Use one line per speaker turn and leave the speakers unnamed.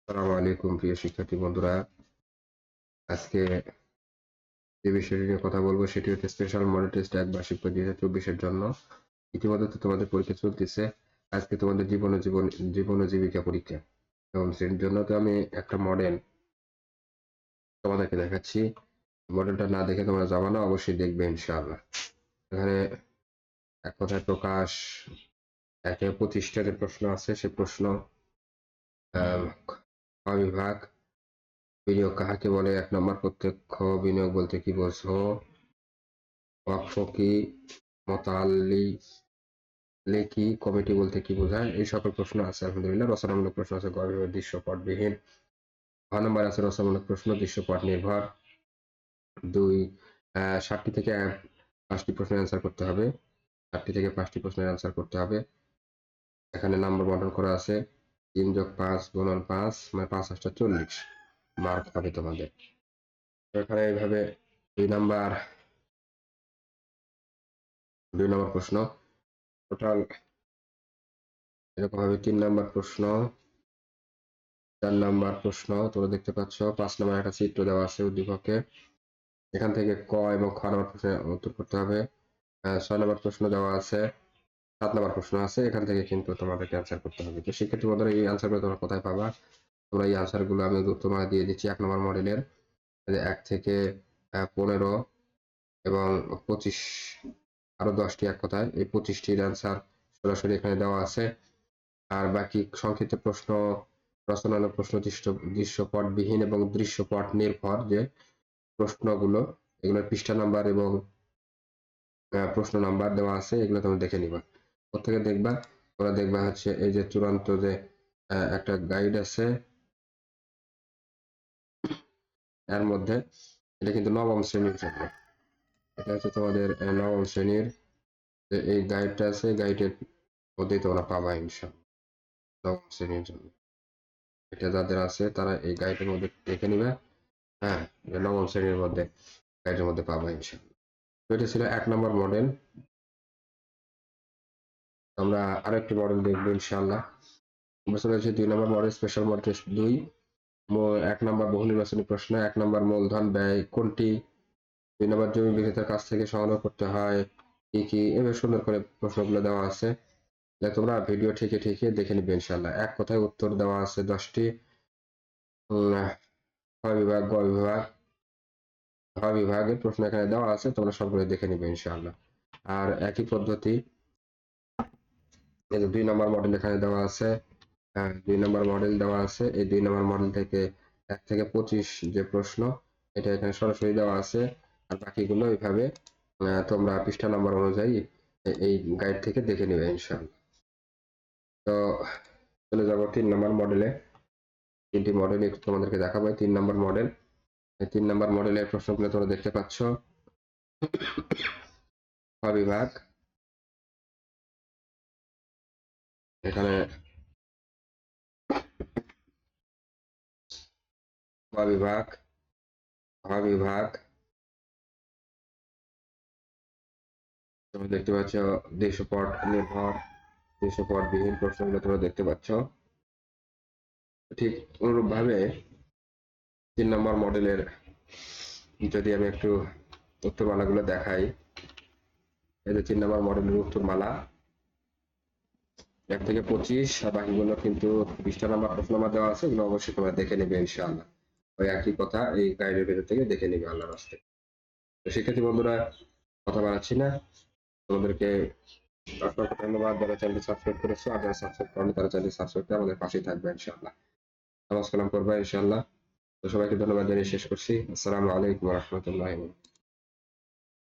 আসসালামু আলাইকুম প্রিয় শিক্ষার্থী বন্ধুরা। আজকে যে বিষয়টি নিয়ে কথা বলবো সেটি হচ্ছে স্পেশাল মডেল টেস্ট ১ বার্ষিক পরীক্ষা ২০২৪ এর জন্য। ইতিমধ্যে তো তোমাদের পরীক্ষা চলতেছে। আজকে তোমাদের জীবন ও জীবিকা পরীক্ষা এবং সেটার জন্য তো আমি একটা মডেল তোমাদেরকে দেখাচ্ছি। মডেলটা না দেখে তোমরা যাবা না, অবশ্যই দেখবে ইনশাআল্লাহ। এখানে এক কথায় প্রকাশ ১-২৫ যে প্রশ্ন আছে সে প্রশ্ন খ বিভাগ বিনিয়োগ কাহাকে বলে? ১ নম্বর প্রত্যক্ষ বিনিয়োগ বলতে কি বোঝো? ওয়াকফ কি? মোতালিকি কমিটি বলতে কি বোঝায়? এই সকল প্রশ্ন আছে আলহামদুলিল্লাহ। রচনামূলক প্রশ্ন আছে গ বিভাগের দৃশ্যপটবিহীন। ঘ নম্বর আছে রচনামূলক প্রশ্ন দৃশ্যপট নির্ভর। ২ ৭টি থেকে ৫টি প্রশ্নের অ্যান্সার করতে হবে। ৪টি থেকে ৫টি প্রশ্নের অ্যান্সার করতে হবে। এখানে নাম্বার বন্টন করা আছে ৩+৫ গুণন ৫ মানে ৫ ৮ ৪০ মার্ক হবে তোমাদের। এখানে এইভাবে ২ নাম্বার প্রশ্ন টোটাল এরকম ভাবে ৩ নাম্বার প্রশ্ন, ৪ নাম্বার প্রশ্ন তোমরা দেখতে পাচ্ছ। ৫ নাম্বার একটা চিত্র দেওয়া আছে উদ্দীপকে। এখান থেকে ক এবং খ নাম্বার প্রশ্নের উত্তর করতে হবে। ৬ নাম্বার প্রশ্ন দেওয়া আছে, ৭ নাম্বার প্রশ্ন আছে, এখান থেকে কিন্তু তোমাদেরকে অ্যান্সার করতে হবে। তো শিক্ষার্থী বন্ধুরা, এই অ্যান্সারগুলো তোমরা কোথায় পাবা? তোমরা এই অ্যান্সারগুলো আমি তোমার দিয়ে দিচ্ছি ১ নম্বর মডেলের ১ থেকে ১৫ এবং ২৫ আরো ১০টি এক কথায় এই ২৫টির অ্যান্সার সরাসরি এখানে দেওয়া আছে। আর বাকি সংক্ষিপ্ত প্রশ্ন, রচনামূলক প্রশ্ন, দৃশ্যপটবিহীন এবং দৃশ্যপট নির্ভর যে প্রশ্নগুলো, এগুলোর পৃষ্ঠা নাম্বার এবং প্রশ্ন নাম্বার দেওয়া আছে, এগুলো তোমরা দেখে নিবা। কোথেকে দেখবা? তোমরা দেখবা হচ্ছে এই যে চূড়ান্ত যে একটা গাইড আছে, এর মধ্যে এটা কিন্তু নবম শ্রেণীর জন্য। এটা হচ্ছে তোমাদের নবম শ্রেণীর যে এই গাইডটা আছে, গাইডের মধ্যেই তোমরা পাবা ইনশাআল্লাহ নবম শ্রেণীর জন্য। এটা যাদের আছে তারা এই গাইডের মধ্যে দেখে নিবে। হ্যাঁ, নবম শ্রেণীর মধ্যে গাইডের মধ্যে পাবা ইনশাআল্লাহ। তো এটা ছিল ১ নম্বর মডেল। আমরা আরেকটি মডেল দেখবো ইনশাআল্লাহ। আমরা চলে যাচ্ছি ২ নম্বর মডেল, স্পেশাল মডেল টেস্ট ২। ১ নম্বর বহু নির্বাচনী প্রশ্ন। ১ নম্বর মূলধন ব্যয় কোনটি? ২ নম্বর জমি বিক্রেতার কাছ থেকে সংগ্রহ করতে হয় কি কি? এভাবে সুন্দর করে প্রশ্নগুলো দেওয়া আছে। তোমরা ভিডিও ঠিকই দেখে নিবে ইনশাআল্লাহ। এক কথায় উত্তর দেওয়া আছে ১০টি। খ বিভাগ, গ বিভাগ, ঘ বিভাগের প্রশ্ন এখানে দেওয়া আছে, তোমরা সবগুলো দেখে নিবে ইনশাআল্লাহ। আর একই পদ্ধতি এই যে ২ নম্বর মডেল এখানে দেওয়া আছে। ২ নম্বর মডেল দেওয়া আছে। এই ২ নম্বর মডেল থেকে ১ থেকে ২৫ যে প্রশ্ন, এটা এখানে সরাসরি দেওয়া আছে। আর বাকিগুলো এইভাবে তোমরা পৃষ্ঠা নাম্বার অনুযায়ী এই গাইড থেকে দেখে নিবে ইনশাআল্লাহ। তো চলে যাব ৩ নম্বর মডেলে। ৩টি মডেল একটু তোমাদেরকে দেখাবো। ৩ নম্বর মডেল, এই ৩ নম্বর মডেলের প্রশ্নগুলো তোমরা দেখতে পাচ্ছ। খ বিভাগ, এখানে ক বিভাগ, ঘ বিভাগ, তোমরা দেখতে পাচ্ছ দৃশ্যপট নির্ভর, দৃশ্যপটবিহীন প্রশ্নগুলো তোমরা দেখতে পাচ্ছ। ঠিক অনুরূপ ভাবে ৩ নম্বর মডেলের যদি আমি একটু উত্তরমালাগুলো দেখাই, এই যে ৩ নম্বর মডেলের উত্তরমালা ১ থেকে ২৫, আর বাকিগুলো কিন্তু পৃষ্ঠা নাম্বার প্রশ্ন নাম্বার দেওয়া আছে, এগুলো অবশ্যই তোমরা দেখে নেবে ইনশাআল্লাহ। ওই একই কথা এই গাইডের ভেতর থেকে দেখে নেবে আল্লাহর রাস্তে। তো শিক্ষার্থী বন্ধুরা, কথা বাড়াচ্ছি না, তোমাদেরকে অসংখ্য ধন্যবাদ যারা চ্যানেলটি সাবস্ক্রাইব করেছো, আর যারা সাবস্ক্রাইব করেনি তারা চ্যানেলটি সাবস্ক্রাইব করে আমাদের পাশেই থাকবে ইনশাআল্লাহ। নামাজ কালাম করবা ইনশাআল্লাহ। তো সবাইকে ধন্যবাদ জানিয়ে শেষ করছি। আসসালামু আলাইকুম ওয়া রাহমাতুল্লাহি।